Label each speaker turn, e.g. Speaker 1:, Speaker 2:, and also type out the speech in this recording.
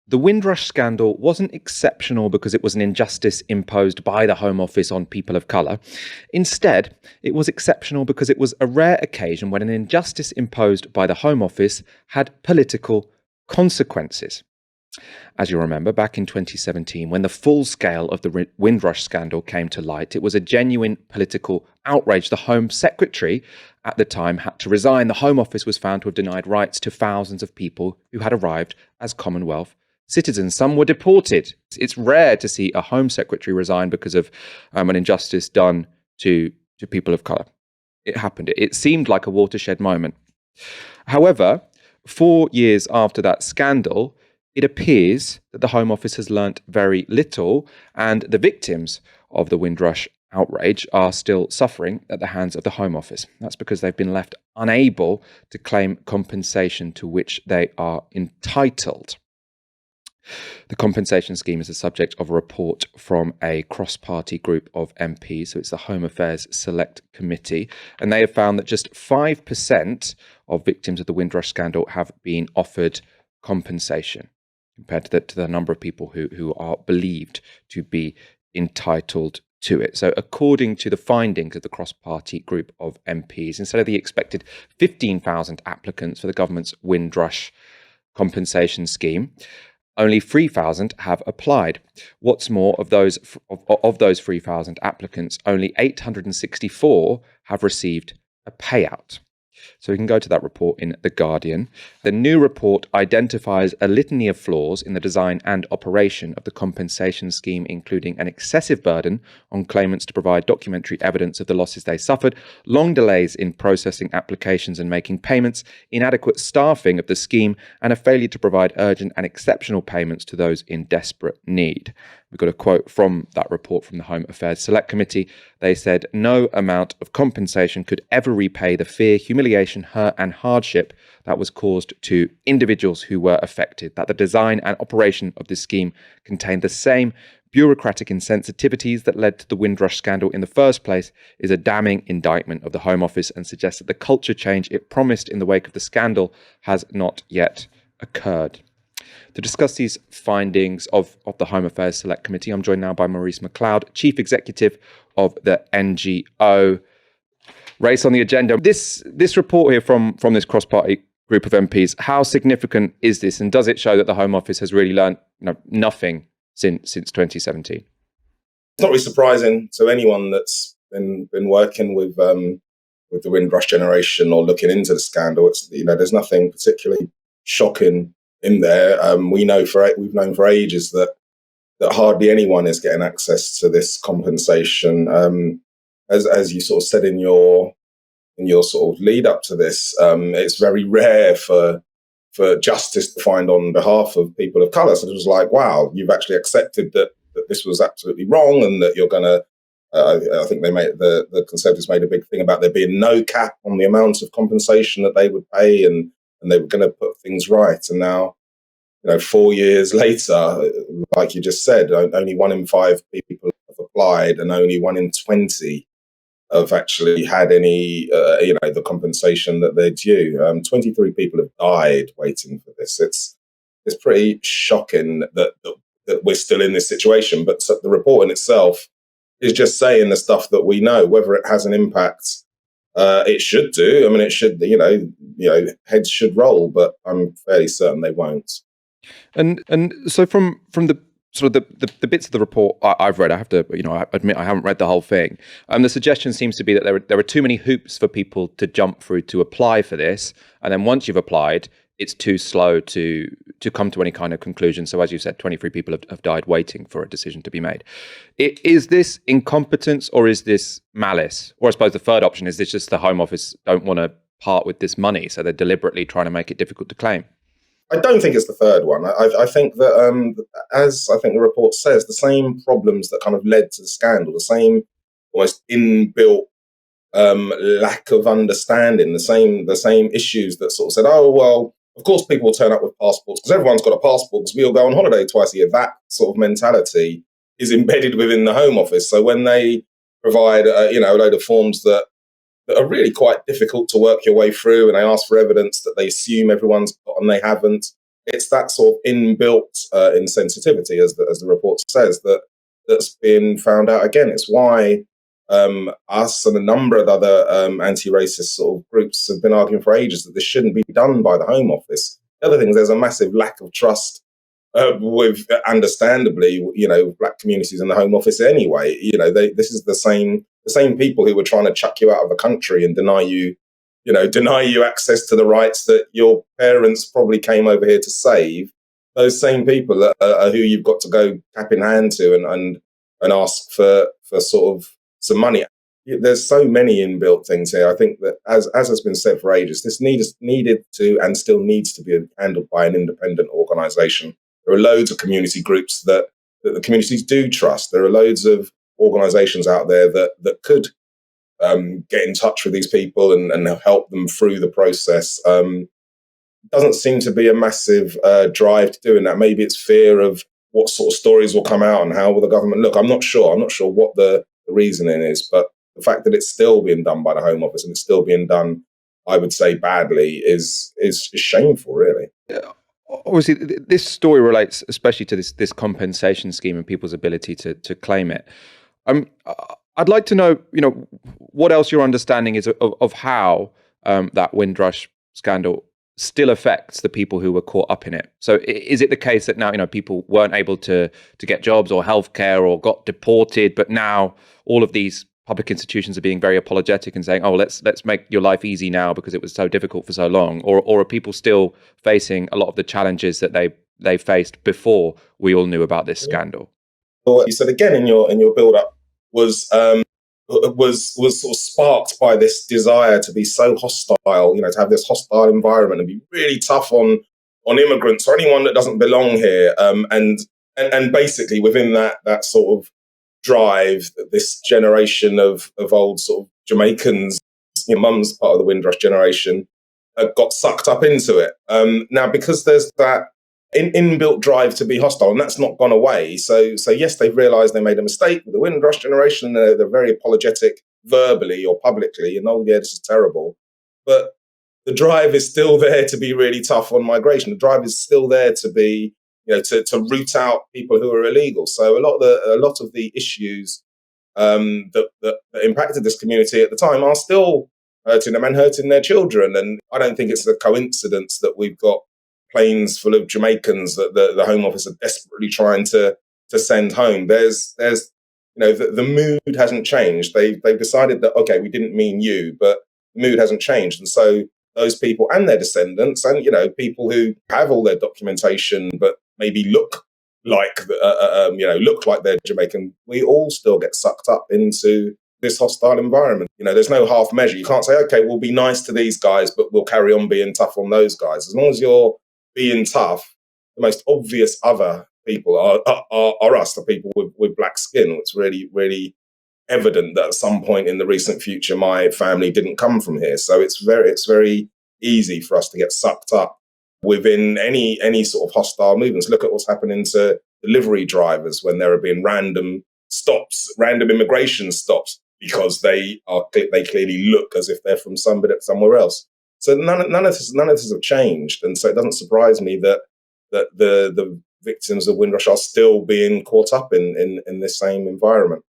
Speaker 1: The Windrush scandal wasn't exceptional because it was an injustice imposed by the Home Office on people of colour. Instead, it was exceptional because it was a rare occasion when an injustice imposed by the Home Office had political consequences. As you remember, back in 2017, when the full scale of the Windrush scandal came to light, it was a genuine political outrage. The Home Secretary at the time had to resign. The Home Office was found to have denied rights to thousands of people who had arrived as Commonwealth citizens. Some were deported. It's rare to see a Home Secretary resign because of an injustice done to people of colour. It happened. It seemed like a watershed moment. However, 4 years after that scandal, it appears that the Home Office has learnt very little, and the victims of the Windrush outrage are still suffering at the hands of the Home Office. That's because they've been left unable to claim compensation to which they are entitled. The compensation scheme is the subject of a report from a cross-party group of MPs, so it's the Home Affairs Select Committee, and they have found that just 5% of victims of the Windrush scandal have been offered compensation, compared to the number of people who are believed to be entitled to it. So according to the findings of the cross-party group of MPs, instead of the expected 15,000 applicants for the government's Windrush compensation scheme, only 3,000 have applied. What's more, of those 3,000 applicants, only 864 have received a payout. So we can go to that report in The Guardian. The new report identifies a litany of flaws in the design and operation of the compensation scheme, including an excessive burden on claimants to provide documentary evidence of the losses they suffered, long delays in processing applications and making payments, inadequate staffing of the scheme, and a failure to provide urgent and exceptional payments to those in desperate need. We've got a quote from that report from the Home Affairs Select Committee. They said, "No amount of compensation could ever repay the fear, humiliation, hurt and hardship that was caused to individuals who were affected. That the design and operation of this scheme contained the same bureaucratic insensitivities that led to the Windrush scandal in the first place is a damning indictment of the Home Office and suggests that the culture change it promised in the wake of the scandal has not yet occurred." To discuss these findings of the Home Affairs Select Committee, I'm joined now by Maurice McLeod, Chief Executive of the NGO. Race on the agenda. This report here from this cross-party group of MPs, how significant is this, and does it show that the Home Office has really learned nothing since 2017?
Speaker 2: It's not really surprising to anyone that's been working with the Windrush generation or looking into the scandal. It's there's nothing particularly shocking in there. We've known for ages that hardly anyone is getting access to this compensation. As you sort of said in your sort of lead up to this, it's very rare for justice to find on behalf of people of colour. So it was like, wow, you've actually accepted that this was absolutely wrong, and that you're going to. I think the Conservatives made a big thing about there being no cap on the amount of compensation that they would pay, and they were going to put things right. And now, 4 years later, like you just said, only 1 in 5 people have applied, and only 1 in 20 have actually had any, the compensation that they're due. 23 people have died waiting for this. It's pretty shocking that we're still in this situation. But the report in itself is just saying the stuff that we know. Whether it has an impact, it should do. I mean, it should. Heads should roll, but I'm fairly certain they won't.
Speaker 1: And so from the sort of the bits of the report I've read, I have to I admit I haven't read the whole thing. The suggestion seems to be that there are too many hoops for people to jump through to apply for this, and then once you've applied, it's too slow to come to any kind of conclusion. So as you said, 23 people have died waiting for a decision to be made. Is this incompetence, or is this malice? Or I suppose the third option, is this just the Home Office don't want to part with this money, so they're deliberately trying to make it difficult to claim?
Speaker 2: I don't think it's the third one. I think that, as I think the report says, the same problems that kind of led to the scandal, the same almost inbuilt lack of understanding, the same issues that sort of said, oh, well, of course people will turn up with passports because everyone's got a passport because we all go on holiday twice a year. That sort of mentality is embedded within the Home Office. So when they provide a load of forms that are really quite difficult to work your way through, and they ask for evidence that they assume everyone's got and they haven't, it's that sort of inbuilt insensitivity, as the report says, that's been found out again. It's why us and a number of other anti-racist sort of groups have been arguing for ages that this shouldn't be done by the Home Office. The other thing is there's a massive lack of trust with, understandably, black communities in the Home Office anyway. This is the same people who were trying to chuck you out of the country and deny you access to the rights that your parents probably came over here to save. Those same people are who you've got to go cap in hand to and ask for sort of some money. There's so many inbuilt things here. I think that, as has been said for ages, this needed to and still needs to be handled by an independent organisation. There are loads of community groups that the communities do trust. There are loads of organisations out there that could get in touch with these people and help them through the process. Doesn't seem to be a massive drive to doing that. Maybe it's fear of what sort of stories will come out and how will the government look. I'm not sure what the reasoning is, but the fact that it's still being done by the Home Office and it's still being done, I would say, badly is shameful, really.
Speaker 1: Obviously, this story relates especially to this compensation scheme and people's ability to claim it. I'd like to know, what else your understanding is of how that Windrush scandal still affects the people who were caught up in it. So is it the case that now, people weren't able to get jobs or healthcare or got deported, but now all of these public institutions are being very apologetic and saying, oh, let's make your life easy now because it was so difficult for so long? Or are people still facing a lot of the challenges that they faced before we all knew about this scandal?
Speaker 2: Well, you said again in your build-up was sort of sparked by this desire to be so hostile, to have this hostile environment and be really tough on immigrants or anyone that doesn't belong here. And basically within that sort of drive, this generation of old sort of Jamaicans, mum's part of the Windrush generation, got sucked up into it. Now, because there's that inbuilt drive to be hostile, and that's not gone away. So yes, they've realised they made a mistake with the Windrush generation. They're very apologetic verbally or publicly, and oh yeah, this is terrible. But the drive is still there to be really tough on migration. The drive is still there to be, to root out people who are illegal. So a lot of the issues that impacted this community at the time are still hurting them and hurting their children. And I don't think it's a coincidence that we've got planes full of Jamaicans that the Home Office are desperately trying to send home. There's the mood hasn't changed. They've decided that, okay, we didn't mean you, but the mood hasn't changed. And so those people and their descendants and, people who have all their documentation but maybe look like they're Jamaican, we all still get sucked up into this hostile environment. There's no half measure. You can't say, okay, we'll be nice to these guys, but we'll carry on being tough on those guys. As long as you're being tough, the most obvious other people are us, the people with black skin. It's really, really evident that at some point in the recent future, my family didn't come from here. So it's very easy for us to get sucked up within any sort of hostile movements. Look at what's happening to delivery drivers when there have been random immigration stops, because they clearly look as if they're from somewhere else. So none of this have changed, and so it doesn't surprise me that the victims of Windrush are still being caught up in this same environment.